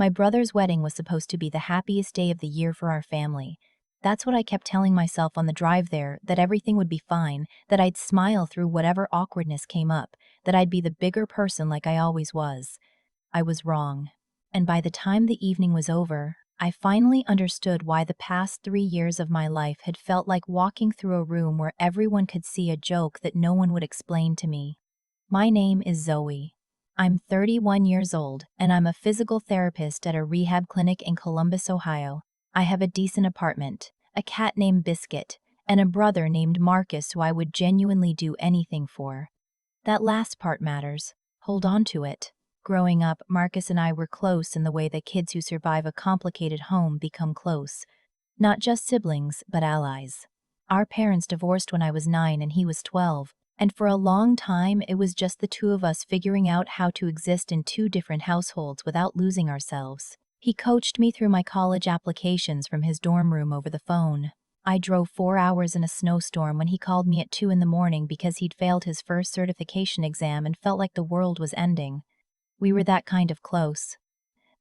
My brother's wedding was supposed to be the happiest day of the year for our family. That's what I kept telling myself on the drive there, that everything would be fine, that I'd smile through whatever awkwardness came up, that I'd be the bigger person like I always was. I was wrong. And by the time the evening was over, I finally understood why the past 3 years of my life had felt like walking through a room where everyone could see a joke that no one would explain to me. My name is Zoey. I'm 31 years old, and I'm a physical therapist at a rehab clinic in Columbus, Ohio. I have a decent apartment, a cat named Biscuit, and a brother named Marcus who I would genuinely do anything for. That last part matters. Hold on to it. Growing up, Marcus and I were close in the way that kids who survive a complicated home become close. Not just siblings, but allies. Our parents divorced when I was 9 and he was 12. And for a long time, it was just the two of us figuring out how to exist in two different households without losing ourselves. He coached me through my college applications from his dorm room over the phone. I drove 4 hours in a snowstorm when he called me at 2 in the morning because he'd failed his first certification exam and felt like the world was ending. We were that kind of close.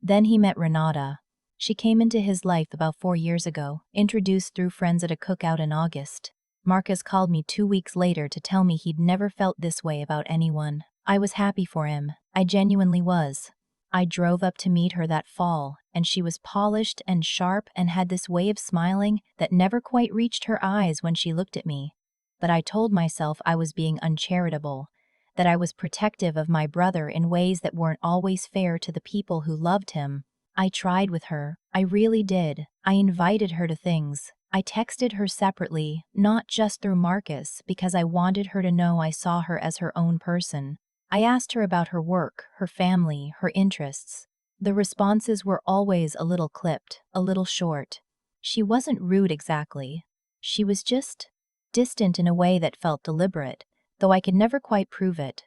Then he met Renata. She came into his life about 4 years ago, introduced through friends at a cookout in August. Marcus called me 2 weeks later to tell me he'd never felt this way about anyone. I was happy for him. I genuinely was. I drove up to meet her that fall, and she was polished and sharp and had this way of smiling that never quite reached her eyes when she looked at me. But I told myself I was being uncharitable, that I was protective of my brother in ways that weren't always fair to the people who loved him. I tried with her. I really did. I invited her to things. I texted her separately, not just through Marcus, because I wanted her to know I saw her as her own person. I asked her about her work, her family, her interests. The responses were always a little clipped, a little short. She wasn't rude exactly. She was just distant in a way that felt deliberate, though I could never quite prove it.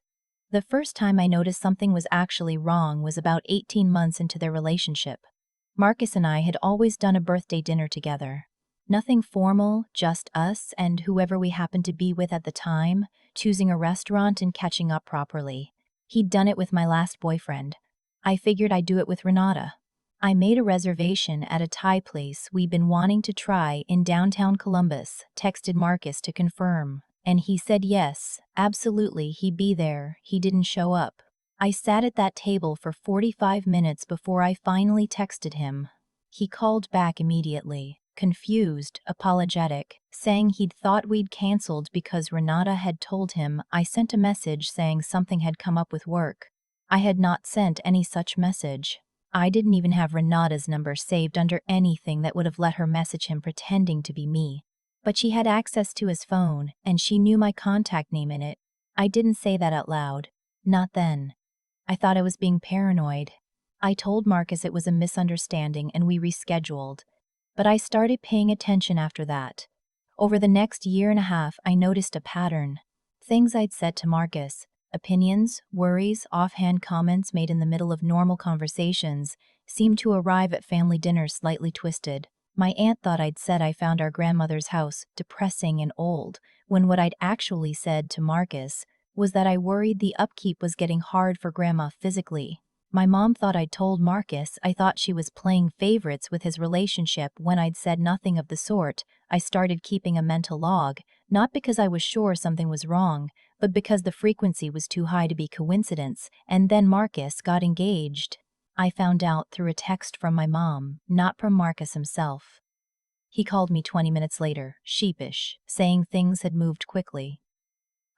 The first time I noticed something was actually wrong was about 18 months into their relationship. Marcus and I had always done a birthday dinner together. Nothing formal, just us and whoever we happened to be with at the time, choosing a restaurant and catching up properly. He'd done it with my last boyfriend. I figured I'd do it with Renata. I made a reservation at a Thai place we'd been wanting to try in downtown Columbus, texted Marcus to confirm, and he said yes, absolutely, he'd be there. He didn't show up. I sat at that table for 45 minutes before I finally texted him. He called back immediately. Confused, apologetic, saying he'd thought we'd canceled because Renata had told him. I sent a message saying something had come up with work. I had not sent any such message. I didn't even have Renata's number saved under anything that would have let her message him pretending to be me. But she had access to his phone, and she knew my contact name in it. I didn't say that out loud. Not then. I thought I was being paranoid. I told Marcus it was a misunderstanding and we rescheduled. But I started paying attention after that. Over the next year and a half, I noticed a pattern. Things I'd said to Marcus, opinions, worries, offhand comments made in the middle of normal conversations, seemed to arrive at family dinners slightly twisted. My aunt thought I'd said I found our grandmother's house depressing and old, when what I'd actually said to Marcus was that I worried the upkeep was getting hard for Grandma physically. My mom thought I'd told Marcus I thought she was playing favorites with his relationship when I'd said nothing of the sort. I started keeping a mental log, not because I was sure something was wrong, but because the frequency was too high to be coincidence, and then Marcus got engaged. I found out through a text from my mom, not from Marcus himself. He called me 20 minutes later, sheepish, saying things had moved quickly.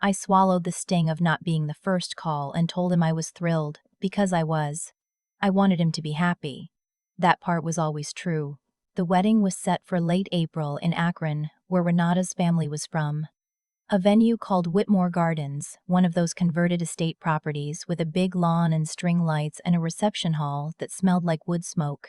I swallowed the sting of not being the first call and told him I was thrilled, because I was. I wanted him to be happy. That part was always true. The wedding was set for late April in Akron, where Renata's family was from. A venue called Whitmore Gardens, one of those converted estate properties with a big lawn and string lights and a reception hall that smelled like wood smoke.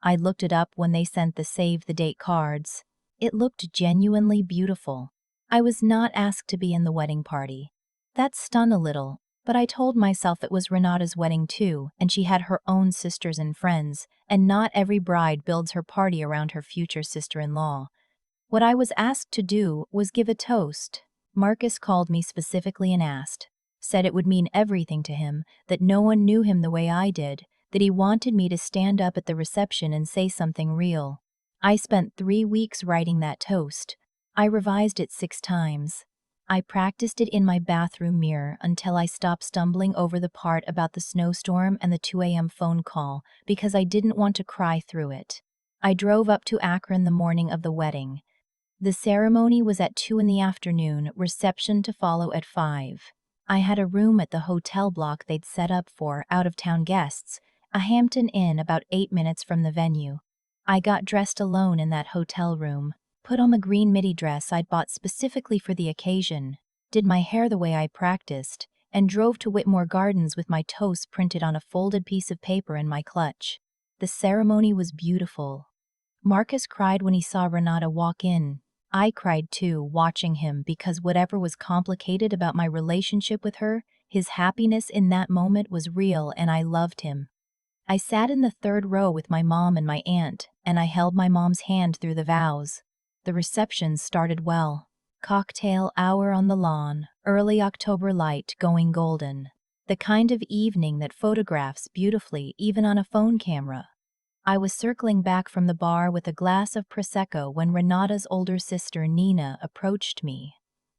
I looked it up when they sent the save the date cards. It looked genuinely beautiful. I was not asked to be in the wedding party. That stung a little, but I told myself it was Renata's wedding too, and she had her own sisters and friends, and not every bride builds her party around her future sister-in-law. What I was asked to do was give a toast. Marcus called me specifically and asked, said it would mean everything to him, that no one knew him the way I did, that he wanted me to stand up at the reception and say something real. I spent 3 weeks writing that toast. I revised it 6 times. I practiced it in my bathroom mirror until I stopped stumbling over the part about the snowstorm and the 2 a.m. phone call because I didn't want to cry through it. I drove up to Akron the morning of the wedding. The ceremony was at 2 in the afternoon, reception to follow at 5. I had a room at the hotel block they'd set up for out-of-town guests, a Hampton Inn about 8 minutes from the venue. I got dressed alone in that hotel room, put on the green midi dress I'd bought specifically for the occasion, did my hair the way I practiced, and drove to Whitmore Gardens with my toast printed on a folded piece of paper in my clutch. The ceremony was beautiful. Marcus cried when he saw Renata walk in. I cried too, watching him, because whatever was complicated about my relationship with her, his happiness in that moment was real and I loved him. I sat in the 3rd row with my mom and my aunt, and I held my mom's hand through the vows. The reception started well. Cocktail hour on the lawn, early October light going golden. The kind of evening that photographs beautifully even on a phone camera. I was circling back from the bar with a glass of Prosecco when Renata's older sister Nina approached me.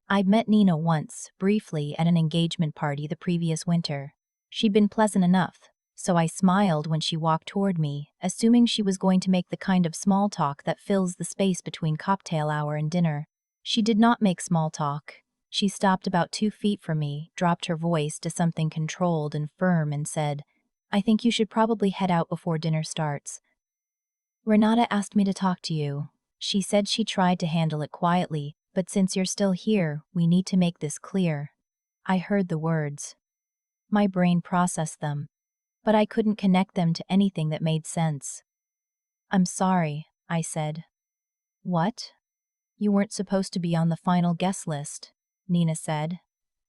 I'd met Nina once, briefly, at an engagement party the previous winter. She'd been pleasant enough, so I smiled when she walked toward me, assuming she was going to make the kind of small talk that fills the space between cocktail hour and dinner. She did not make small talk. She stopped about 2 feet from me, dropped her voice to something controlled and firm, and said, "I think you should probably head out before dinner starts. Renata asked me to talk to you. She said she tried to handle it quietly, but since you're still here, we need to make this clear." I heard the words. My brain processed them, but I couldn't connect them to anything that made sense. "I'm sorry," I said. "What?" "You weren't supposed to be on the final guest list," Nina said.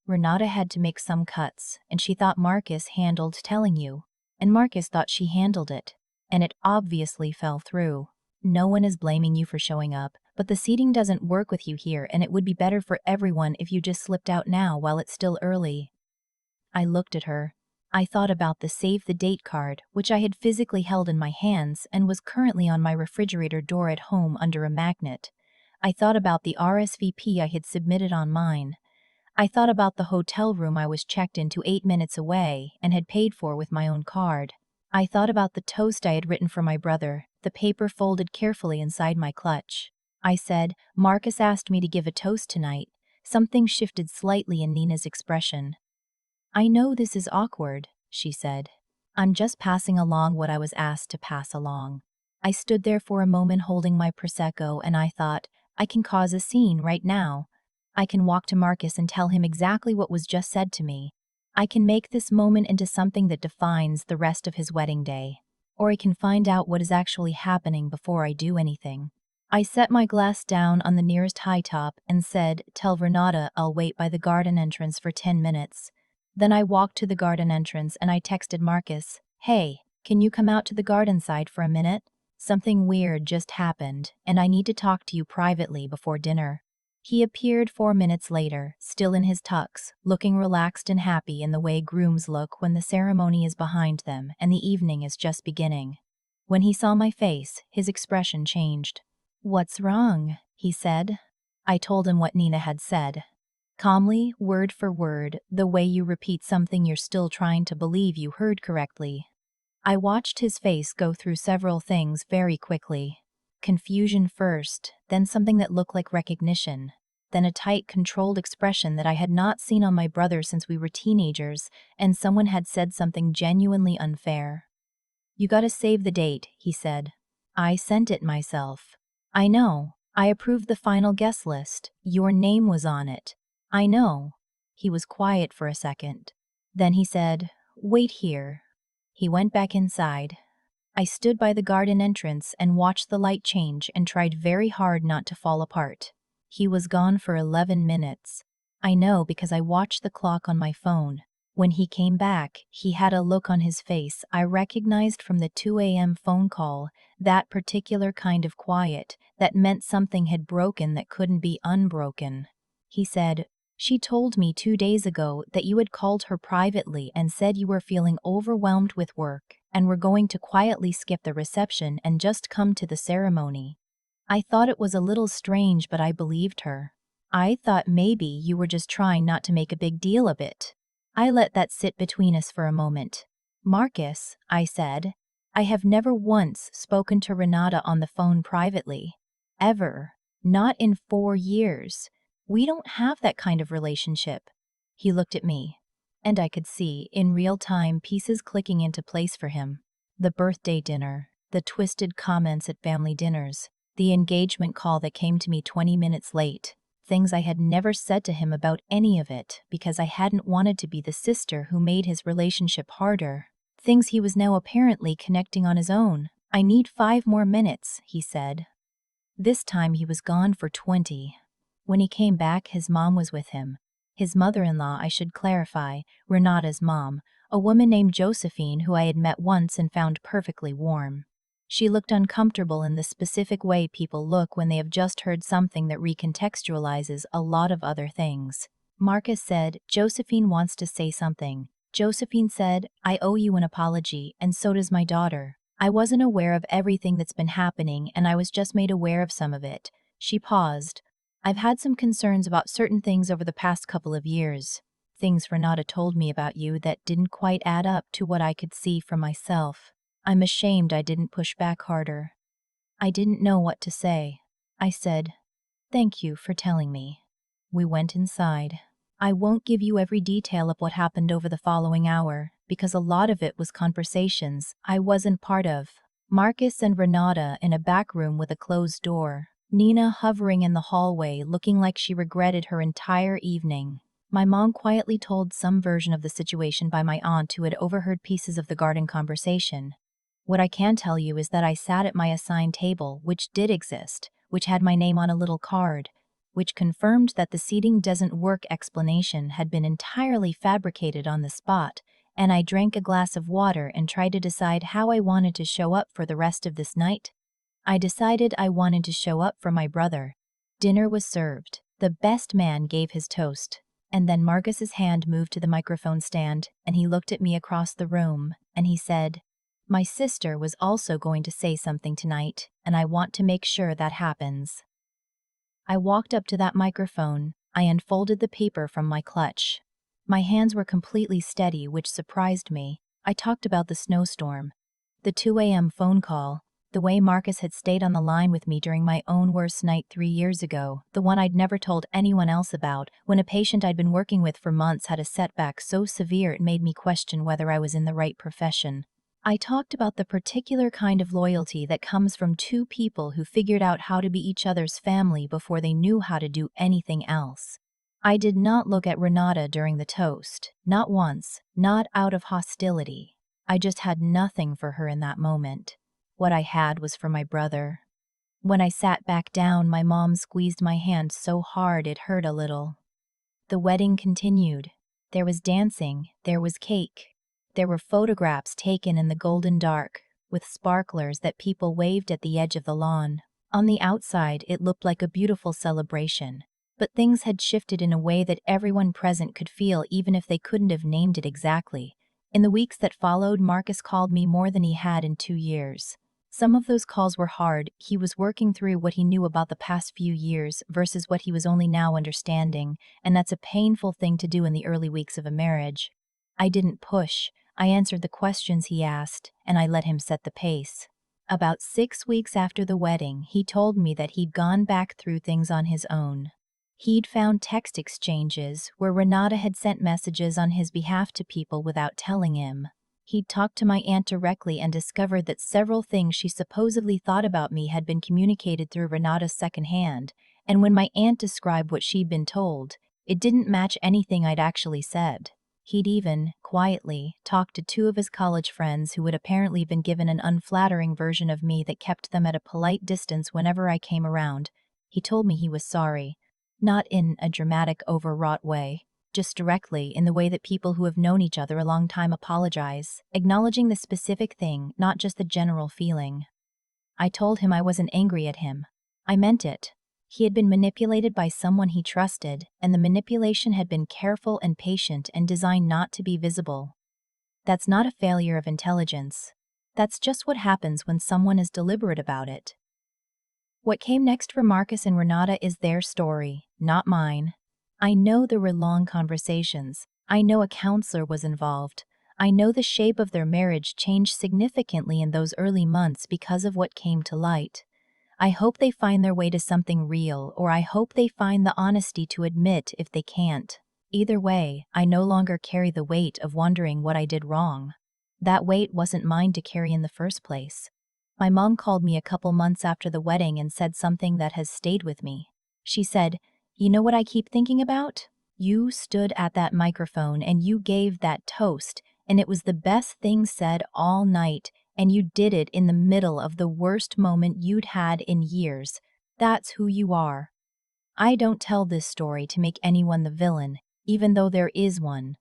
"Renata had to make some cuts, and she thought Marcus handled telling you. And Marcus thought she handled it, and it obviously fell through. No one is blaming you for showing up, but the seating doesn't work with you here, and it would be better for everyone if you just slipped out now while it's still early." I looked at her. I thought about the save the date card, which I had physically held in my hands and was currently on my refrigerator door at home under a magnet. I thought about the RSVP I had submitted on mine. I thought about the hotel room I was checked into 8 minutes away and had paid for with my own card. I thought about the toast I had written for my brother, the paper folded carefully inside my clutch. I said, "Marcus asked me to give a toast tonight." Something shifted slightly in Nina's expression. "I know this is awkward," she said. "I'm just passing along what I was asked to pass along." I stood there for a moment holding my Prosecco, and I thought, I can cause a scene right now. I can walk to Marcus and tell him exactly what was just said to me. I can make this moment into something that defines the rest of his wedding day. Or I can find out what is actually happening before I do anything. I set my glass down on the nearest high top and said, "Tell Renata I'll wait by the garden entrance for 10 minutes. Then I walked to the garden entrance and I texted Marcus, "Hey, can you come out to the garden side for a minute? Something weird just happened, and I need to talk to you privately before dinner." He appeared 4 minutes later, still in his tux, looking relaxed and happy in the way grooms look when the ceremony is behind them and the evening is just beginning. When he saw my face, his expression changed. "What's wrong?" he said. I told him what Nina had said. Calmly, word for word, the way you repeat something you're still trying to believe you heard correctly. I watched his face go through several things very quickly. Confusion first, then something that looked like recognition, then a tight, controlled expression that I had not seen on my brother since we were teenagers, and someone had said something genuinely unfair. "You gotta save the date," he said. "I sent it myself." "I know. I approved the final guest list. Your name was on it." "I know." He was quiet for a second. Then he said, "Wait here." He went back inside. I stood by the garden entrance and watched the light change and tried very hard not to fall apart. He was gone for 11 minutes. I know because I watched the clock on my phone. When he came back, he had a look on his face I recognized from the 2 a.m. phone call, that particular kind of quiet that meant something had broken that couldn't be unbroken. He said, She told me 2 days ago that you had called her privately and said you were feeling overwhelmed with work and were going to quietly skip the reception and just come to the ceremony. I thought it was a little strange, but I believed her. I thought maybe you were just trying not to make a big deal of it. I let that sit between us for a moment. Marcus, I said, I have never once spoken to Renata on the phone privately. Ever. Not in 4 years. We don't have that kind of relationship. He looked at me, and I could see, in real time, pieces clicking into place for him. The birthday dinner, the twisted comments at family dinners, the engagement call that came to me 20 minutes late, things I had never said to him about any of it because I hadn't wanted to be the sister who made his relationship harder. Things he was now apparently connecting on his own. I need 5 more minutes, he said. This time he was gone for 20. When he came back, his mom was with him. His mother-in-law, I should clarify, Renata's mom, a woman named Josephine who I had met once and found perfectly warm. She looked uncomfortable in the specific way people look when they have just heard something that recontextualizes a lot of other things. Marcus said, Josephine wants to say something. Josephine said, I owe you an apology, and so does my daughter. I wasn't aware of everything that's been happening, and I was just made aware of some of it. She paused. I've had some concerns about certain things over the past couple of years. Things Renata told me about you that didn't quite add up to what I could see for myself. I'm ashamed I didn't push back harder. I didn't know what to say. I said, thank you for telling me. We went inside. I won't give you every detail of what happened over the following hour, because a lot of it was conversations I wasn't part of. Marcus and Renata in a back room with a closed door. Nina hovering in the hallway, looking like she regretted her entire evening. My mom quietly told some version of the situation by my aunt who had overheard pieces of the garden conversation. What I can tell you is that I sat at my assigned table, which did exist, which had my name on a little card, which confirmed that the seating doesn't work explanation had been entirely fabricated on the spot, and I drank a glass of water and tried to decide how I wanted to show up for the rest of this night. I decided I wanted to show up for my brother. Dinner was served. The best man gave his toast. And then Marcus's hand moved to the microphone stand, and he looked at me across the room, and he said, my sister was also going to say something tonight, and I want to make sure that happens. I walked up to that microphone. I unfolded the paper from my clutch. My hands were completely steady, which surprised me. I talked about the snowstorm, the 2 a.m. phone call, the way Marcus had stayed on the line with me during my own worst night 3 years ago, the one I'd never told anyone else about, when a patient I'd been working with for months had a setback so severe it made me question whether I was in the right profession. I talked about the particular kind of loyalty that comes from 2 people who figured out how to be each other's family before they knew how to do anything else. I did not look at Renata during the toast, not once, not out of hostility. I just had nothing for her in that moment. What I had was for my brother. When I sat back down, my mom squeezed my hand so hard it hurt a little. The wedding continued. There was dancing, there was cake. There were photographs taken in the golden dark, with sparklers that people waved at the edge of the lawn. On the outside, it looked like a beautiful celebration. But things had shifted in a way that everyone present could feel even if they couldn't have named it exactly. In the weeks that followed, Marcus called me more than he had in 2 years. Some of those calls were hard. He was working through what he knew about the past few years versus what he was only now understanding, and that's a painful thing to do in the early weeks of a marriage. I didn't push. I answered the questions he asked, and I let him set the pace. About 6 weeks after the wedding, he told me that he'd gone back through things on his own. He'd found text exchanges where Renata had sent messages on his behalf to people without telling him. He'd talked to my aunt directly and discovered that several things she supposedly thought about me had been communicated through Renata's second hand, and when my aunt described what she'd been told, it didn't match anything I'd actually said. He'd even, quietly, talked to 2 of his college friends who had apparently been given an unflattering version of me that kept them at a polite distance whenever I came around. He told me he was sorry. Not in a dramatic, overwrought way. Just directly, in the way that people who have known each other a long time apologize, acknowledging the specific thing, not just the general feeling. I told him I wasn't angry at him. I meant it. He had been manipulated by someone he trusted, and the manipulation had been careful and patient and designed not to be visible. That's not a failure of intelligence. That's just what happens when someone is deliberate about it. What came next for Marcus and Renata is their story, not mine. I know there were long conversations. I know a counselor was involved. I know the shape of their marriage changed significantly in those early months because of what came to light. I hope they find their way to something real, or I hope they find the honesty to admit if they can't. Either way, I no longer carry the weight of wondering what I did wrong. That weight wasn't mine to carry in the first place. My mom called me a couple months after the wedding and said something that has stayed with me. She said, "You know what I keep thinking about? You stood at that microphone and you gave that toast, and it was the best thing said all night, and you did it in the middle of the worst moment you'd had in years. That's who you are." I don't tell this story to make anyone the villain, even though there is one.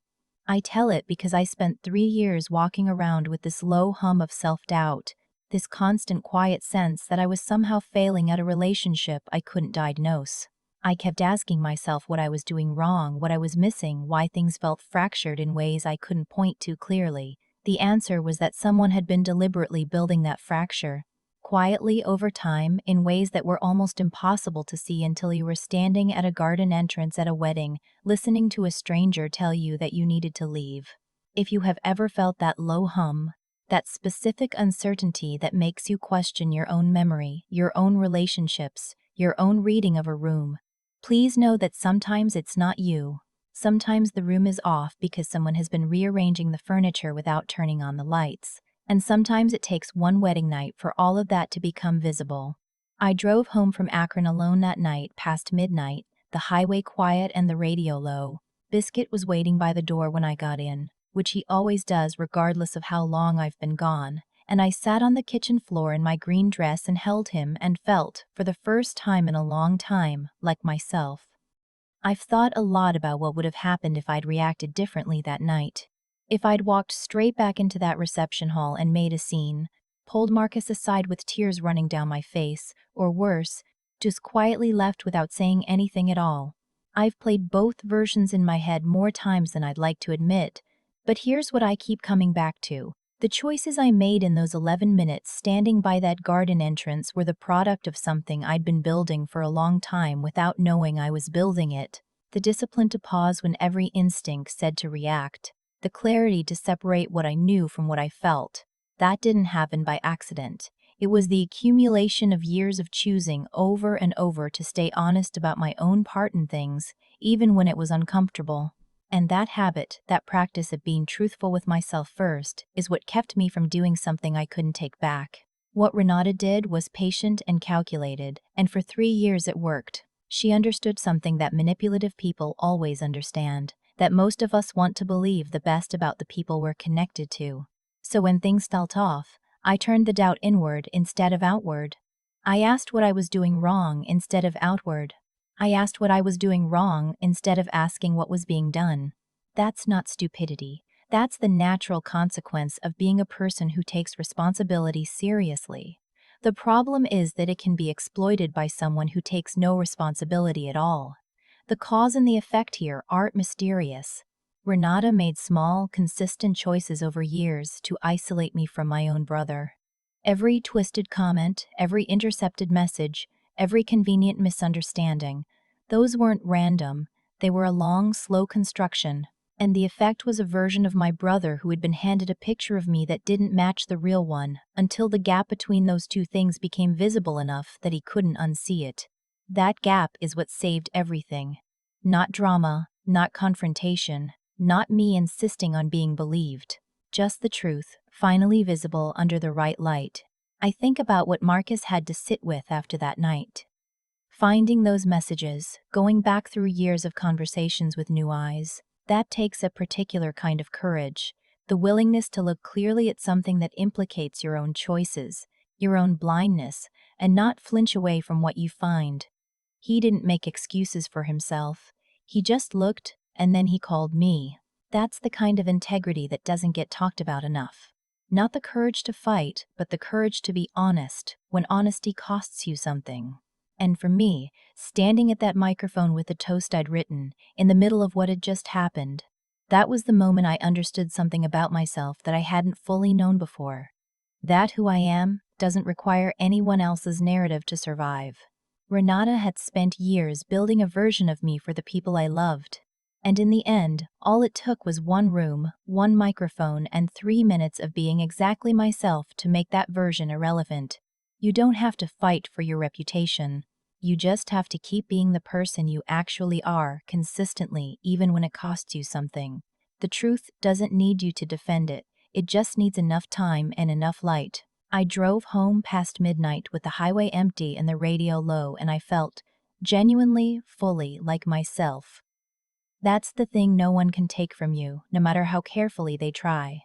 I tell it because I spent 3 years walking around with this low hum of self-doubt, this constant quiet sense that I was somehow failing at a relationship I couldn't diagnose. I kept asking myself what I was doing wrong, what I was missing, why things felt fractured in ways I couldn't point to clearly. The answer was that someone had been deliberately building that fracture, quietly over time, in ways that were almost impossible to see until you were standing at a garden entrance at a wedding, listening to a stranger tell you that you needed to leave. If you have ever felt that low hum, that specific uncertainty that makes you question your own memory, your own relationships, your own reading of a room, please know that sometimes it's not you. Sometimes the room is off because someone has been rearranging the furniture without turning on the lights. And sometimes it takes one wedding night for all of that to become visible. I drove home from Akron alone that night, past midnight, the highway quiet and the radio low. Biscuit was waiting by the door when I got in, which he always does regardless of how long I've been gone, and I sat on the kitchen floor in my green dress and held him and felt, for the first time in a long time, like myself. I've thought a lot about what would have happened if I'd reacted differently that night. If I'd walked straight back into that reception hall and made a scene, pulled Marcus aside with tears running down my face, or worse, just quietly left without saying anything at all. I've played both versions in my head more times than I'd like to admit, but here's what I keep coming back to. The choices I made in those 11 minutes standing by that garden entrance were the product of something I'd been building for a long time without knowing I was building it. The discipline to pause when every instinct said to react. The clarity to separate what I knew from what I felt. That didn't happen by accident. It was the accumulation of years of choosing over and over to stay honest about my own part in things, even when it was uncomfortable. And that habit, that practice of being truthful with myself first, is what kept me from doing something I couldn't take back. What Renata did was patient and calculated, and for 3 years it worked. She understood something that manipulative people always understand, that most of us want to believe the best about the people we're connected to. So when things felt off, I turned the doubt inward instead of outward. I asked what I was doing wrong instead of outward. I asked what I was doing wrong instead of asking what was being done. That's not stupidity. That's the natural consequence of being a person who takes responsibility seriously. The problem is that it can be exploited by someone who takes no responsibility at all. The cause and the effect here aren't mysterious. Renata made small, consistent choices over years to isolate me from my own brother. Every twisted comment, every intercepted message, every convenient misunderstanding, those weren't random. They were a long, slow construction, and the effect was a version of my brother who had been handed a picture of me that didn't match the real one, until the gap between those two things became visible enough that he couldn't unsee it. That gap is what saved everything. Not drama, not confrontation, not me insisting on being believed. Just the truth, finally visible under the right light. I think about what Marcus had to sit with after that night. Finding those messages, going back through years of conversations with new eyes, that takes a particular kind of courage. The willingness to look clearly at something that implicates your own choices, your own blindness, and not flinch away from what you find. He didn't make excuses for himself. He just looked, and then he called me. That's the kind of integrity that doesn't get talked about enough. Not the courage to fight, but the courage to be honest, when honesty costs you something. And for me, standing at that microphone with the toast I'd written, in the middle of what had just happened, that was the moment I understood something about myself that I hadn't fully known before. That who I am doesn't require anyone else's narrative to survive. Renata had spent years building a version of me for the people I loved. And in the end, all it took was one room, one microphone, and 3 minutes of being exactly myself to make that version irrelevant. You don't have to fight for your reputation. You just have to keep being the person you actually are consistently, even when it costs you something. The truth doesn't need you to defend it. It just needs enough time and enough light. I drove home past midnight with the highway empty and the radio low, and I felt genuinely, fully like myself. That's the thing no one can take from you, no matter how carefully they try.